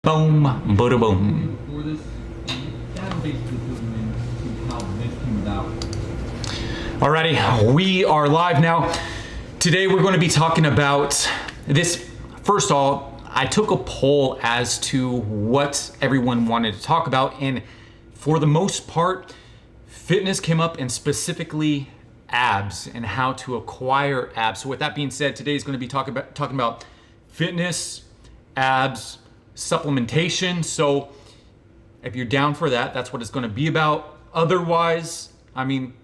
Boom, bada boom. For this, that basically fills into how this came about. Alrighty, we are live now. Today we're going to be talking about this. First of all, I took a poll as to what everyone wanted to talk about, and for the most part, fitness came up, and specifically abs and how to acquire abs. So with that being said, today is going to be talking about fitness, abs, supplementation. So if you're down for that, that's what it's going to be about. Otherwise, I mean,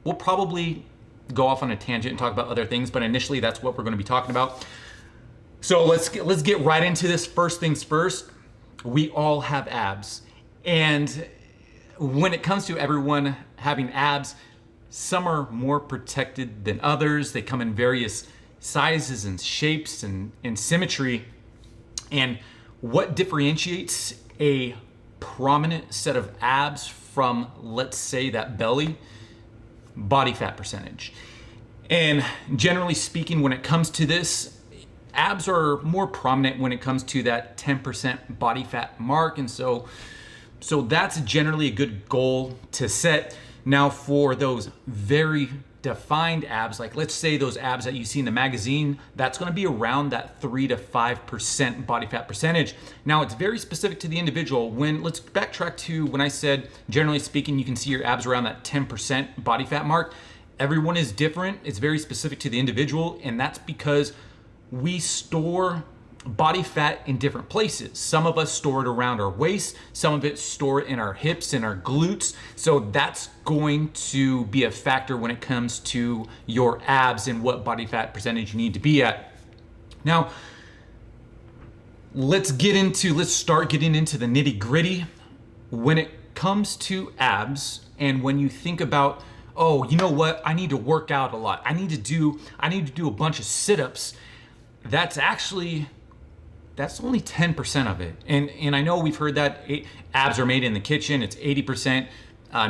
we'll probably go off on a tangent and talk about other things, but initially that's what we're going to be talking about. So let's get right into this. First things first, we all have abs. And when it comes to everyone having abs, some are more protected than others. They come in various sizes and shapes and symmetry. And what differentiates a prominent set of abs from, let's say, that belly? Body fat percentage. And generally speaking, when it comes to this, abs are more prominent when it comes to that 10% body fat mark. And so that's generally a good goal to set. Now for those very defined abs, like let's say those abs that you see in the magazine, that's going to be around that 3 to 5% body fat percentage. Now it's very specific to the individual. Let's backtrack to when I said, generally speaking, you can see your abs around that 10% body fat mark. Everyone is different. It's very specific to the individual, and that's because we store body fat in different places. Some of us store it around our waist, some of it store it in our hips and our glutes. So that's going to be a factor when it comes to your abs and what body fat percentage you need to be at. Now, let's start getting into the nitty-gritty. When it comes to abs, and when you think about, oh, you know what, I need to work out a lot, I need to do a bunch of sit-ups, that's only 10% of it. And I know we've heard that abs are made in the kitchen. It's 80%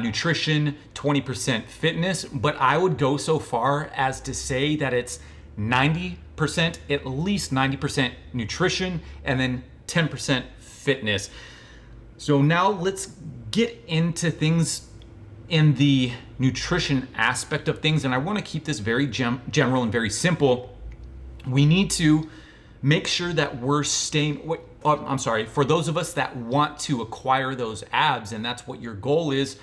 nutrition, 20% fitness, but I would go so far as to say that it's 90%, at least 90% nutrition, and then 10% fitness. So now let's get into things in the nutrition aspect of things. And I want to keep this very general and very simple. We need to make sure that we're for those of us that want to acquire those abs, and that's what your goal is,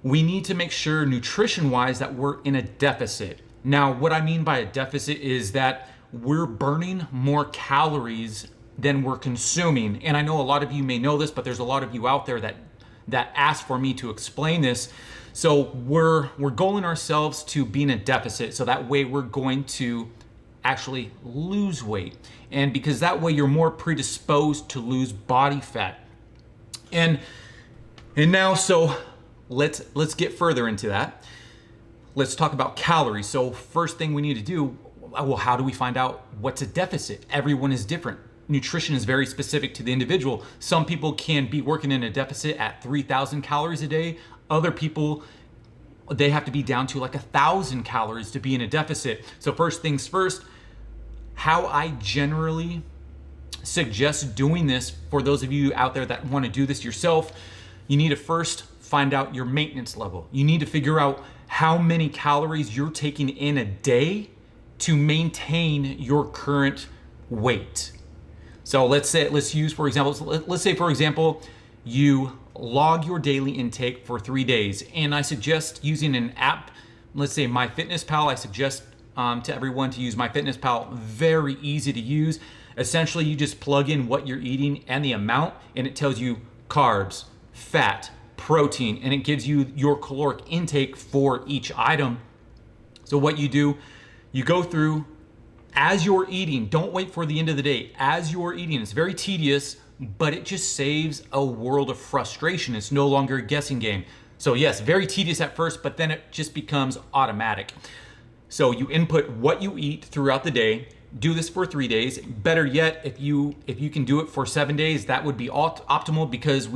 we need to make sure nutrition-wise that we're in a deficit. Now, what I mean by a deficit is that we're burning more calories than we're consuming. And I know a lot of you may know this, but there's a lot of you out there that ask for me to explain this. So we're goaling ourselves to be in a deficit, so that way we're going to actually lose weight, and because that way you're more predisposed to lose body fat. And now, so let's get further into that. Let's talk about calories. So first thing we need to do, well, how do we find out what's a deficit? Everyone is different. Nutrition is very specific to the individual. Some people can be working in a deficit at 3,000 calories a day. Other people, they have to be down to like 1,000 calories to be in a deficit. So first things first, how I generally suggest doing this for those of you out there that want to do this yourself, you need to first find out your maintenance level. You need to figure out how many calories you're taking in a day to maintain your current weight. So let's say for example, you log your daily intake for 3 days, and I suggest using an app. Let's say MyFitnessPal. I suggest to everyone to use MyFitnessPal. Very easy to use. Essentially, you just plug in what you're eating and the amount, and it tells you carbs, fat, protein, and it gives you your caloric intake for each item. So what you do, you go through as you're eating. Don't wait for the end of the day. As you're eating, it's very tedious, but it just saves a world of frustration. It's no longer a guessing game. So yes, very tedious at first, but then it just becomes automatic. So you input what you eat throughout the day. Do this for 3 days. Better yet, if you can do it for 7 days, that would be optimal, because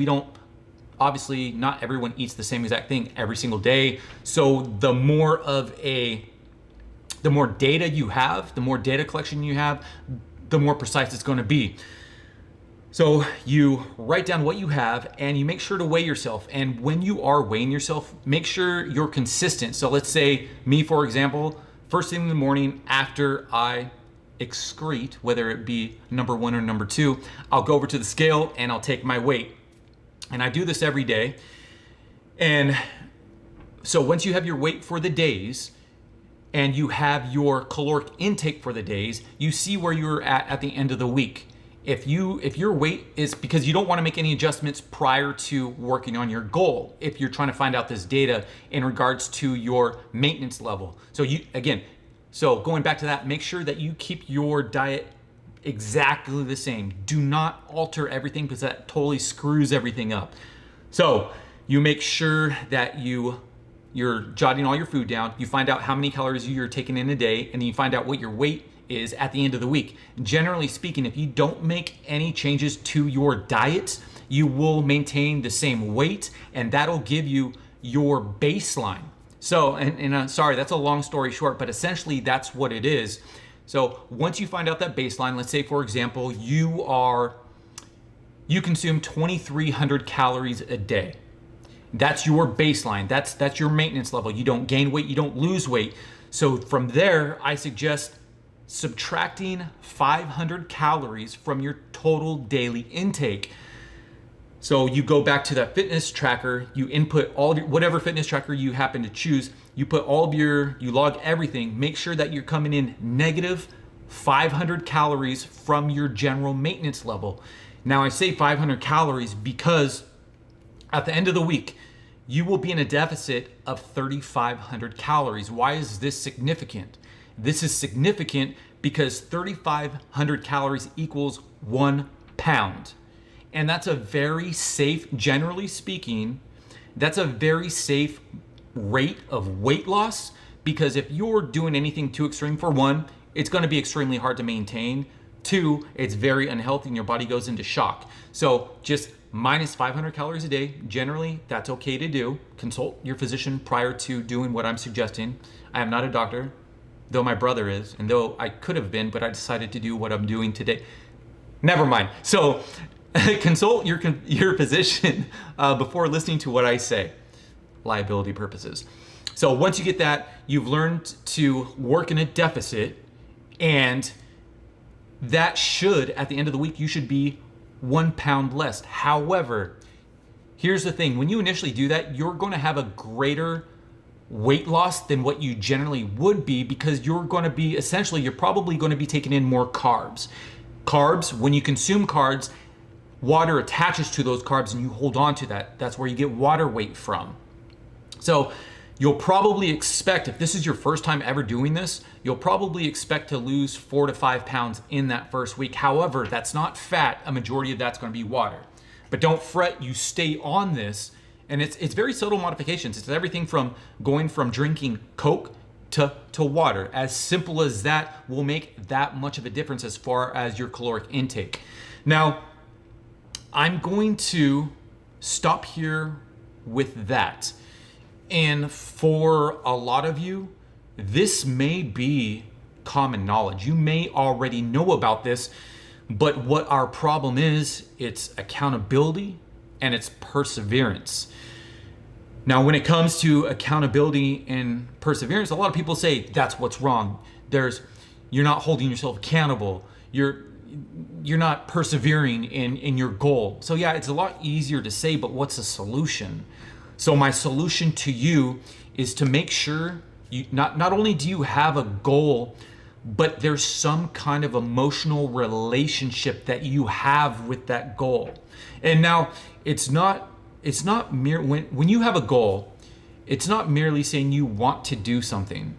obviously not everyone eats the same exact thing every single day. So the more data you have, the more data collection you have, the more precise it's going to be. So you write down what you have and you make sure to weigh yourself. And when you are weighing yourself, make sure you're consistent. So let's say me, for example, first thing in the morning after I excrete, whether it be number 1 or number 2, I'll go over to the scale and I'll take my weight. And I do this every day. And so once you have your weight for the days and you have your caloric intake for the days, you see where you're at the end of the week. If your weight is, because you don't want to make any adjustments prior to working on your goal, if you're trying to find out this data in regards to your maintenance level. So going back to that, make sure that you keep your diet exactly the same. Do not alter everything because that totally screws everything up. So you make sure that you're jotting all your food down. You find out how many calories you're taking in a day, and then you find out what your weight is at the end of the week. Generally speaking, if you don't make any changes to your diet, you will maintain the same weight, and that'll give you your baseline. So, and I'm sorry, that's a long story short, but essentially that's what it is. So once you find out that baseline, let's say for example, you consume 2,300 calories a day. That's your baseline. That's your maintenance level. You don't gain weight, you don't lose weight. So from there, I suggest subtracting 500 calories from your total daily intake. So you go back to that fitness tracker, you input whatever fitness tracker you happen to choose, you log everything, make sure that you're coming in negative 500 calories from your general maintenance level. Now I say 500 calories because at the end of the week, you will be in a deficit of 3,500 calories. Why is this significant? This is significant because 3,500 calories equals 1 pound. And that's a very safe, generally speaking, that's a very safe rate of weight loss, because if you're doing anything too extreme, for one, it's going to be extremely hard to maintain. 2, it's very unhealthy and your body goes into shock. So just minus 500 calories a day, generally, that's okay to do. Consult your physician prior to doing what I'm suggesting. I am not a doctor, though my brother is, and though I could have been, but I decided to do what I'm doing today. Never mind. So consult your physician before listening to what I say. Liability purposes. So once you get that, you've learned to work in a deficit, and that should, at the end of the week, you should be 1 pound less. However, here's the thing. When you initially do that, you're going to have a greater weight loss than what you generally would be, because you're probably going to be taking in more carbs. Carbs, when you consume carbs, water attaches to those carbs and you hold on to that. That's where you get water weight from. So you'll probably expect, if this is your first time ever doing this, you'll probably expect to lose 4 to 5 pounds in that first week. However, that's not fat. A majority of that's going to be water. But don't fret, you stay on this. And it's very subtle modifications. It's everything from going from drinking Coke to water. As simple as that will make that much of a difference as far as your caloric intake. Now, I'm going to stop here with that. And for a lot of you, this may be common knowledge. You may already know about this, but what our problem is, it's accountability and it's perseverance. Now, when it comes to accountability and perseverance, a lot of people say that's what's wrong. You're not holding yourself accountable. You're not persevering in your goal. So yeah, it's a lot easier to say, but what's the solution? So my solution to you is to make sure you not only do you have a goal, but there's some kind of emotional relationship that you have with that goal. And now it's not mere when you have a goal, it's not merely saying you want to do something.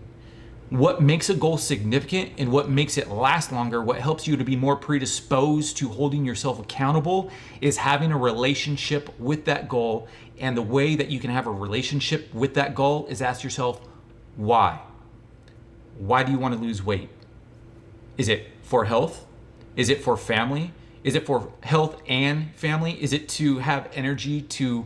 What makes a goal significant and what makes it last longer, what helps you to be more predisposed to holding yourself accountable, is having a relationship with that goal. And the way that you can have a relationship with that goal is ask yourself, why? Why do you want to lose weight? Is it for health? Is it for family? Is it for health and family? Is it to have energy to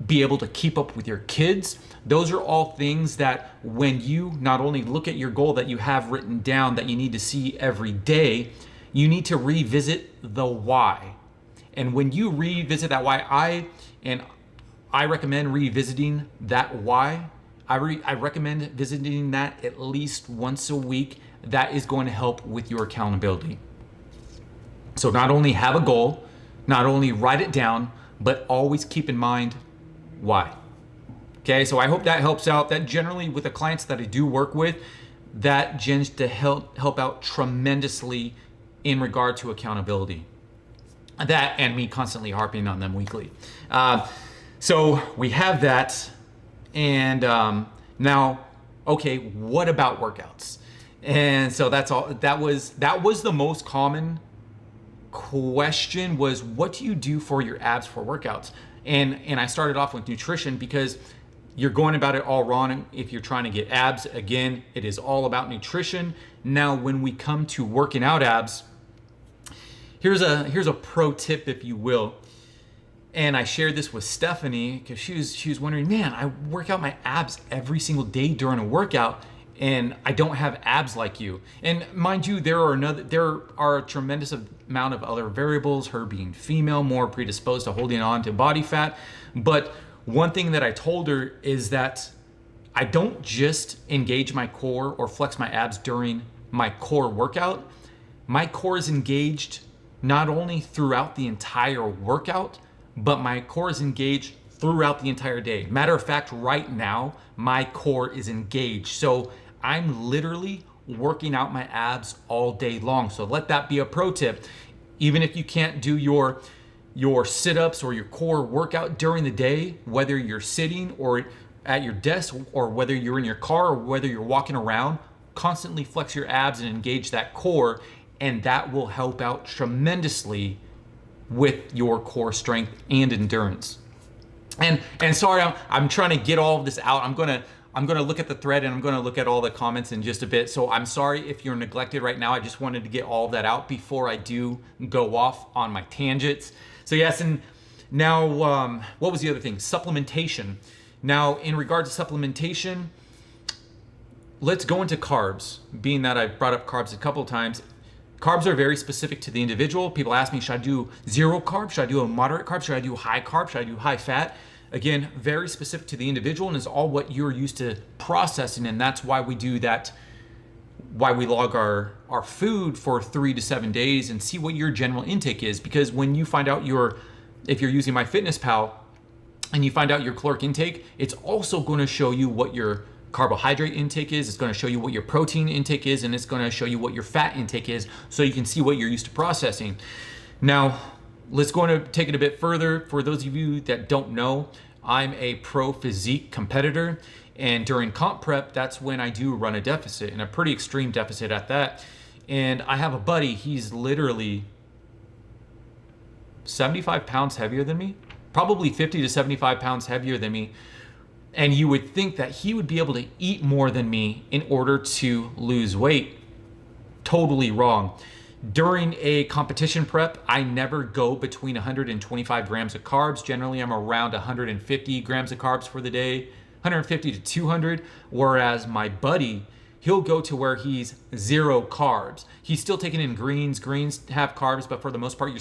be able to keep up with your kids? Those are all things that when you not only look at your goal that you have written down that you need to see every day, you need to revisit the why. And when you revisit that why, I recommend revisiting that why. I recommend visiting that at least once a week. That is going to help with your accountability. So not only have a goal, not only write it down, but always keep in mind why. Okay, so I hope that helps out. That generally with the clients that I do work with, that tends to help out tremendously in regard to accountability. That and me constantly harping on them weekly. So we have that. And now, okay, what about workouts? And so that's all. That was the most common question, was what do you do for your abs for workouts? And I started off with nutrition because you're going about it all wrong if you're trying to get abs. Again, it is all about nutrition. Now, when we come to working out abs, here's a pro tip, if you will. And I shared this with Stephanie because she was wondering, man, I work out my abs every single day during a workout, and I don't have abs like you. And mind you, there are a tremendous amount of other variables, her being female, more predisposed to holding on to body fat. But one thing that I told her is that I don't just engage my core or flex my abs during my core workout. My core is engaged not only throughout the entire workout, but my core is engaged throughout the entire day. Matter of fact, right now, my core is engaged. So I'm literally working out my abs all day long. So let that be a pro tip. Even if you can't do your sit-ups or your core workout during the day, whether you're sitting or at your desk, or whether you're in your car, or whether you're walking around, constantly flex your abs and engage that core, and that will help out tremendously with your core strength and endurance. And sorry, I'm trying to get all of this out. I'm gonna look at the thread, and I'm gonna look at all the comments in just a bit. So I'm sorry if you're neglected right now. I just wanted to get all of that out before I do go off on my tangents. So yes, and now what was the other thing? Supplementation. Now, in regard to supplementation, let's go into carbs. Being that I brought up carbs a couple of times, carbs are very specific to the individual. People ask me, should I do zero carb? Should I do a moderate carb? Should I do high carb? Should I do high fat? Again, very specific to the individual, and is all what you're used to processing. And that's why we do that, why we log our food for 3 to 7 days and see what your general intake is. Because when you find out if you're using MyFitnessPal and you find out your caloric intake, it's also going to show you what your carbohydrate intake is, it's going to show you what your protein intake is, and it's going to show you what your fat intake is, so you can see what you're used to processing. Now, let's go on to take it a bit further. For those of you that don't know, I'm a pro physique competitor, and during comp prep, that's when I do run a deficit, and a pretty extreme deficit at that. And I have a buddy, he's literally 75 pounds heavier than me, probably 50 to 75 pounds heavier than me. And you would think that he would be able to eat more than me in order to lose weight. Totally wrong. During a competition prep, I never go between 125 grams of carbs. Generally, I'm around 150 grams of carbs for the day, 150 to 200. Whereas my buddy, he'll go to where he's zero carbs. He's still taking in greens. Greens have carbs, but for the most part,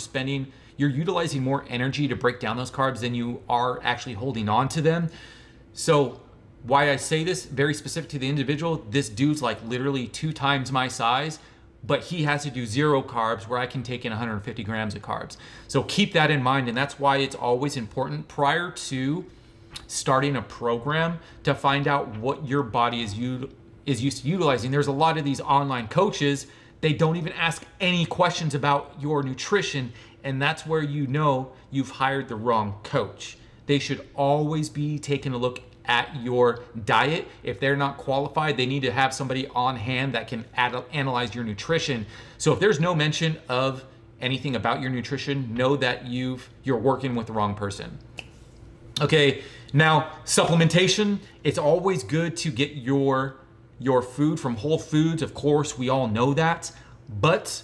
you're utilizing more energy to break down those carbs than you are actually holding on to them. So why I say this, very specific to the individual, this dude's like literally 2 times my size, but he has to do zero carbs where I can take in 150 grams of carbs. So keep that in mind, and that's why it's always important prior to starting a program to find out what your body is used to utilizing. There's a lot of these online coaches, they don't even ask any questions about your nutrition, and that's where you know you've hired the wrong coach. They should always be taking a look at your diet. If they're not qualified, they need to have somebody on hand that can analyze your nutrition. So if there's no mention of anything about your nutrition, know that you're working with the wrong person. Okay, now supplementation. It's always good to get your food from whole foods. Of course, we all know that, but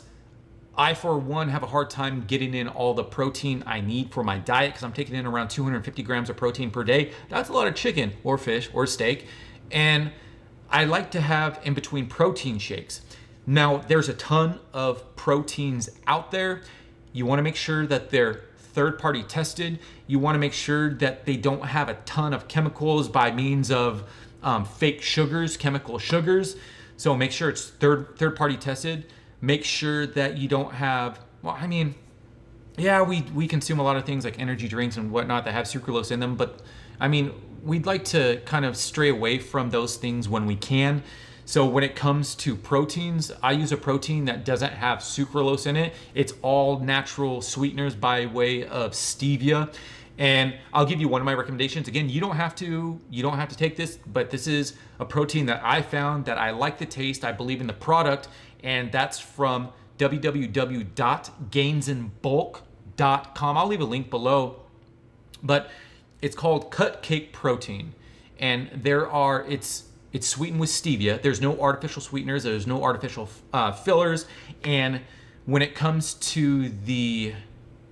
I, for one, have a hard time getting in all the protein I need for my diet because I'm taking in around 250 grams of protein per day. That's a lot of chicken or fish or steak. And I like to have in between protein shakes. Now, there's a ton of proteins out there. You want to make sure that they're third-party tested. You want to make sure that they don't have a ton of chemicals by means of fake sugars, chemical sugars. So make sure it's third-party tested. Make sure that you don't have, well, I mean, yeah, we consume a lot of things like energy drinks and whatnot that have sucralose in them, but I mean, we'd like to kind of stray away from those things when we can. So when it comes to proteins, I use a protein that doesn't have sucralose in it. It's all natural sweeteners by way of stevia. And I'll give you one of my recommendations. Again, you don't have to take this, but this is a protein that I found that I like the taste, I believe in the product, and that's from www.gainsandbulk.com. I'll leave a link below, but it's called Cut Cake Protein, and it's sweetened with stevia. There's no artificial sweeteners. There's no artificial fillers. And when it comes to the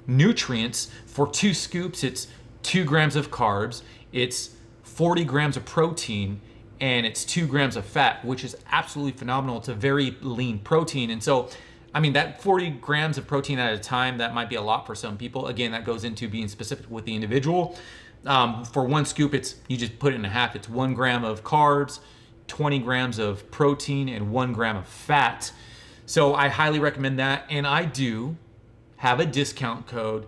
nutrients, for 2 scoops, it's 2 grams of carbs, it's 40 grams of protein, and it's 2 grams of fat, which is absolutely phenomenal. It's a very lean protein. And so, I mean, that 40 grams of protein at a time, that might be a lot for some people. Again, that goes into being specific with the individual. For 1 scoop, you just put it in half. It's 1 gram of carbs, 20 grams of protein, and 1 gram of fat. So I highly recommend that. And I do have a discount code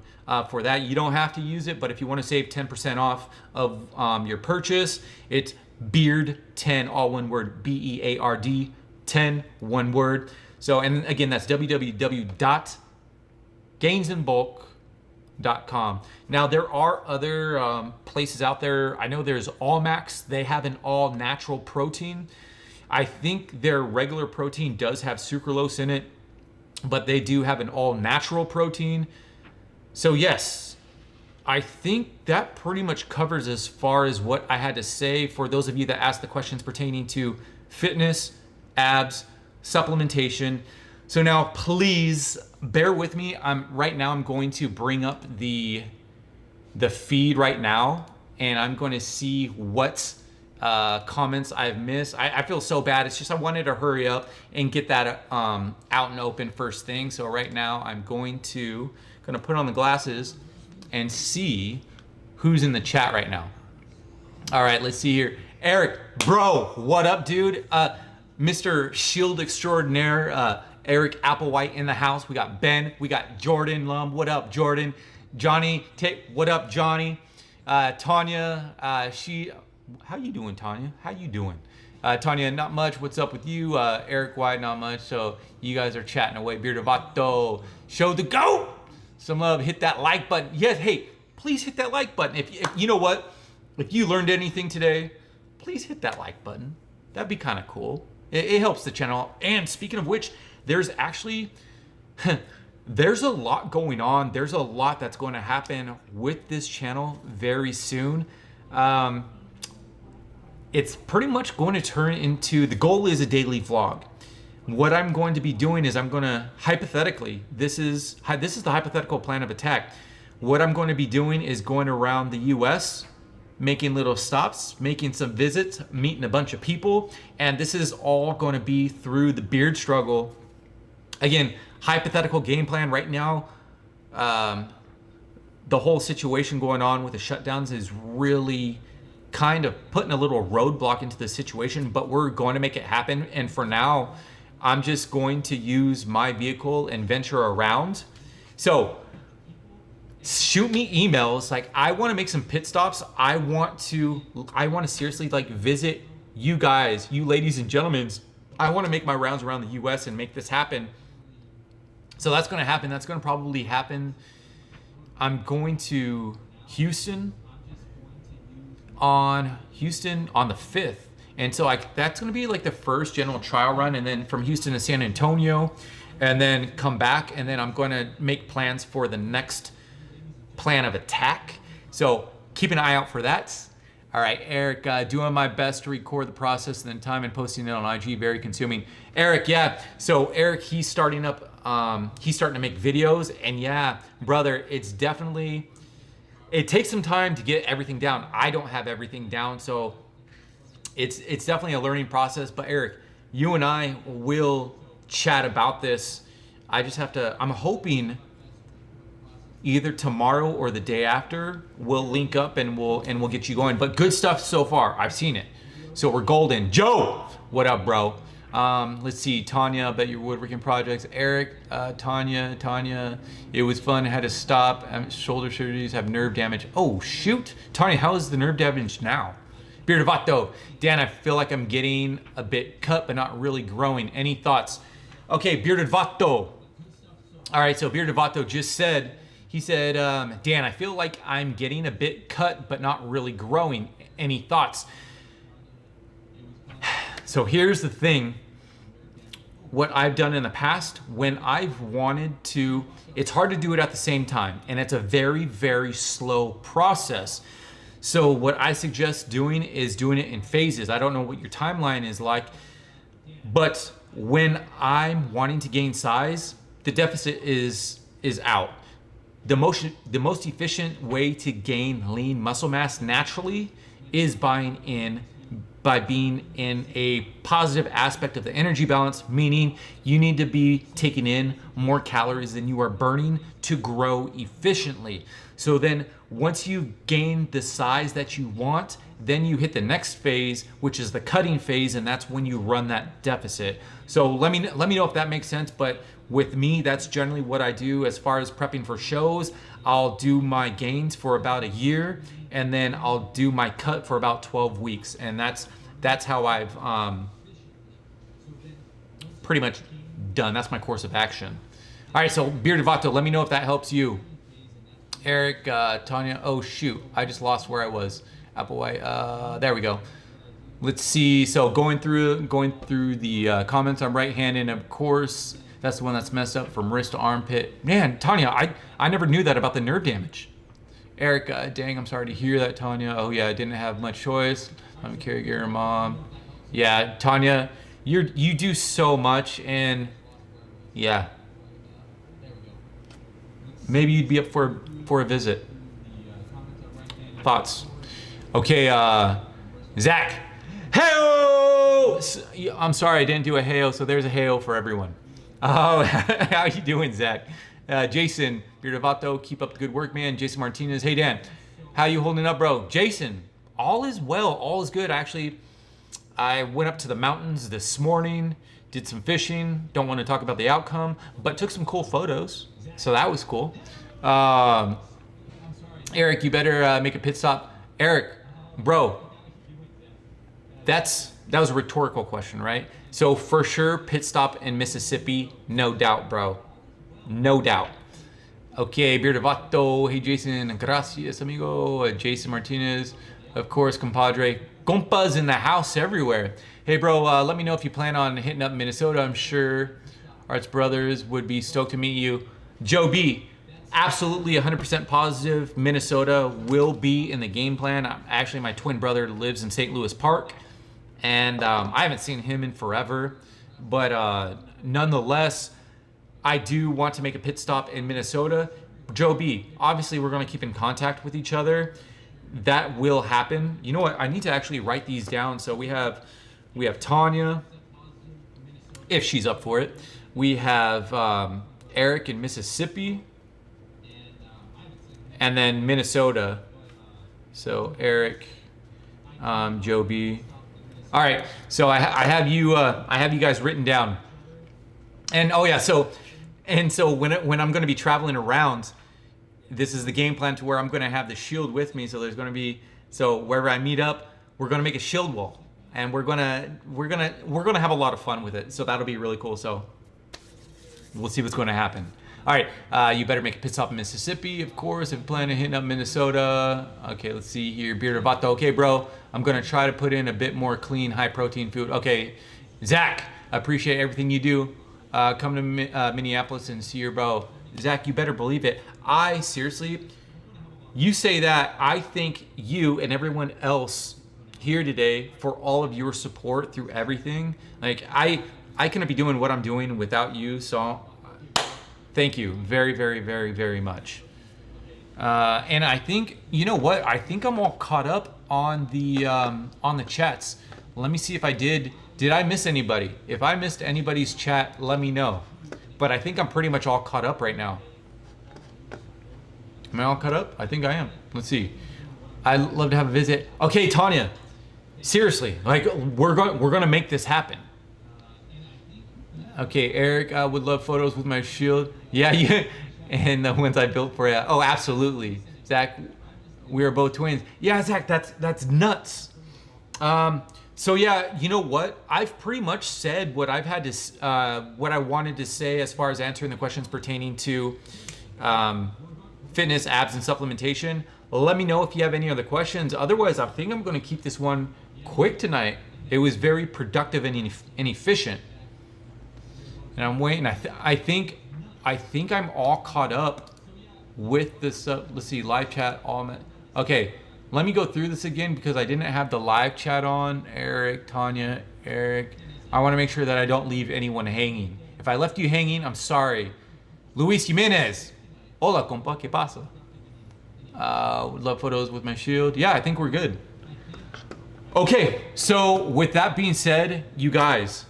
for that. You don't have to use it, but if you want to save 10% off of your purchase, it's BEARD10, all one word, BEARD 10, one word. So, and again, that's www.gainsandbulk.com. Now there are other places out there. I know there's Allmax. They have an all natural protein. I think their regular protein does have sucralose in it, but they do have an all natural protein. So yes, I think that pretty much covers as far as what I had to say for those of you that asked the questions pertaining to fitness, abs, supplementation. So now please bear with me. Right now I'm going to bring up the feed right now, and I'm going to see what comments I've missed. I feel so bad. It's just I wanted to hurry up and get that out and open first thing. So right now I'm going to put on the glasses and see who's in the chat right now. All right, let's see here. Eric, bro, what up, dude? Mr. Shield Extraordinaire, Eric Applewhite in the house. We got Ben, we got Jordan Lum. What up, Jordan? Johnny, what up, Johnny? Tanya, how you doing, Tanya? How you doing? Tanya, not much. What's up with you? Eric White, not much. So you guys are chatting away. Beardovato, show the goat. Some love. Hit that like button. Yes, hey, please hit that like button. If you know what, if you learned anything today, please hit that like button. That'd be kind of cool. It helps the channel. And speaking of which, there's actually there's a lot going on. There's a lot that's going to happen with this channel very soon. It's pretty much going to turn into, the goal is a daily vlog. What I'm going to be doing is I'm going to hypothetically, this is the hypothetical plan of attack. What I'm going to be doing is going around the US, making little stops, making some visits, meeting a bunch of people, and this is all going to be through the beard struggle. Again, hypothetical game plan right now. The whole situation going on with the shutdowns is really kind of putting a little roadblock into the situation, but we're going to make it happen. And for now, I'm just going to use my vehicle and venture around. So shoot me emails. Like, I want to make some pit stops. I want to seriously like visit you guys, you ladies and gentlemen. I want to make my rounds around the US and make this happen. So that's going to happen. That's going to probably happen. I'm going to Houston on the 5th. And so that's going to be like the first general trial run, and then from Houston to San Antonio, and then come back, and then I'm going to make plans for the next plan of attack. So keep an eye out for that. All right, Eric, doing my best to record the process and then time and posting it on IG, very consuming. Eric, yeah. So Eric, he's starting to make videos, and yeah, brother, it takes some time to get everything down. I don't have everything down, so it's definitely a learning process. But Eric, you and I will chat about this. I just have to, I'm hoping either tomorrow or the day after. We'll link up and we'll get you going. But good stuff so far. I've seen it. So we're golden. Joe, what up, bro? Let's see, Tanya, about your woodworking projects. Eric, Tanya, it was fun. I had to stop. Shoulder surgeries have nerve damage. Oh shoot, Tanya, how is the nerve damage now? Beard of Vato, Dan, I feel like I'm getting a bit cut, but not really growing. Any thoughts? Okay, Bearded Vato. All right, so Bearded Vato just said, he said, Dan, I feel like I'm getting a bit cut, but not really growing. Any thoughts? So here's the thing. What I've done in the past, when I've wanted to, it's hard to do it at the same time. And it's a very, very slow process. So what I suggest doing is doing it in phases. I don't know what your timeline is like, but when I'm wanting to gain size, the deficit is out. The most efficient way to gain lean muscle mass naturally is by being in a positive aspect of the energy balance, meaning you need to be taking in more calories than you are burning to grow efficiently. So then once you gain the size that you want, then you hit the next phase, which is the cutting phase, and that's when you run that deficit. So let me know if that makes sense, but with me, that's generally what I do as far as prepping for shows. I'll do my gains for about a year, and then I'll do my cut for about 12 weeks. And that's how I've pretty much done. That's my course of action. All right, so Bearded Vato, let me know if that helps you. Eric, Tanya, oh shoot, I just lost where I was. Applewhite, there we go. Let's see, so going through the comments on right hand, and of course, that's the one that's messed up from wrist to armpit. Man, Tanya, I never knew that about the nerve damage. Eric, dang, I'm sorry to hear that, Tanya. Oh yeah, I didn't have much choice. I'm a caregiver, mom. Yeah, Tanya, you do so much, and yeah, maybe you'd be up for a visit. Thoughts? Okay, Zach. Hey-o! I'm sorry, I didn't do a hey-o, so there's a hey-o for everyone. Oh, how you doing, Zach? Jason, Bearded Vato, keep up the good work, man. Jason Martinez, hey Dan, how you holding up, bro? Jason, all is well, all is good. Actually, I went up to the mountains this morning, did some fishing. Don't want to talk about the outcome, but took some cool photos, so that was cool. Eric, you better make a pit stop. Eric, bro, that was a rhetorical question, right? So for sure, pit stop in Mississippi, no doubt, bro. No doubt. Okay, Bearded Vato, hey Jason, gracias amigo. Jason Martinez, of course, compadre. Compas in the house everywhere. Hey bro, let me know if you plan on hitting up Minnesota. I'm sure Arts Brothers would be stoked to meet you. Joe B, absolutely 100% positive Minnesota will be in the game plan. Actually, my twin brother lives in St. Louis Park, and I haven't seen him in forever, but nonetheless, I do want to make a pit stop in Minnesota. Joe B, obviously we're going to keep in contact with each other. That will happen. You know what? I need to actually write these down. So we have Tanya, if she's up for it. We have Eric in Mississippi, and then Minnesota. So Eric, Joe B. All right. So I have you guys written down. And oh yeah, so when I'm going to be traveling around, this is the game plan to where I'm going to have the shield with me. So there's going to be, so wherever I meet up, we're going to make a shield wall, and we're gonna have a lot of fun with it. So that'll be really cool. So we'll see what's going to happen. All right, you better make a pit stop in Mississippi, of course, if you plan on hitting up Minnesota. Okay, let's see here, Bearded Vato. Okay, bro, I'm going to try to put in a bit more clean, high protein food. Okay, Zach, I appreciate everything you do. Come to Minneapolis and see your bro. Zach, you better believe it. I seriously, you say that, I thank you and everyone else here today for all of your support through everything. Like I couldn't be doing what I'm doing without you. So thank you very, very, very, very much. And I think, you know what? I think I'm all caught up on the chats. Let me see if I did I miss anybody? If I missed anybody's chat, let me know. But I think I'm pretty much all caught up right now. Am I all caught up? I think I am. Let's see. I'd love to have a visit. Okay, Tanya. Seriously, like we're gonna make this happen. Okay, Eric, I would love photos with my shield. Yeah, you and the ones I built for you. Oh, absolutely. Zach, we are both twins. Yeah, Zach, that's nuts. So yeah, you know what? I've pretty much said what I've had to, what I wanted to say as far as answering the questions pertaining to fitness, abs, and supplementation. Let me know if you have any other questions. Otherwise, I think I'm going to keep this one quick tonight. It was very productive and efficient. And I'm waiting. I think I'm all caught up with this. Let's see, live chat. Okay, let me go through this again because I didn't have the live chat on. Eric, Tanya, Eric. I want to make sure that I don't leave anyone hanging. If I left you hanging, I'm sorry. Luis Jimenez. Hola, compa. ¿Qué pasa? Would love photos with my shield. Yeah, I think we're good. Okay, so with that being said, you guys,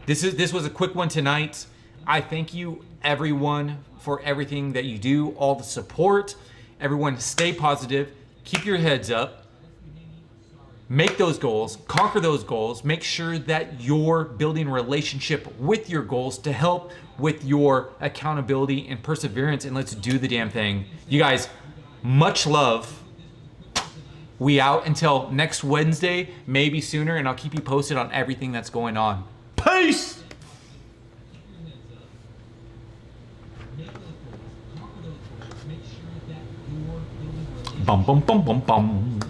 this was a quick one tonight. I thank you everyone for everything that you do, all the support. Everyone stay positive, keep your heads up, make those goals, conquer those goals, make sure that you're building a relationship with your goals to help with your accountability and perseverance, and let's do the damn thing. You guys, much love. We out until next Wednesday, maybe sooner, and I'll keep you posted on everything that's going on. Peace! Bum bum bum bum bum.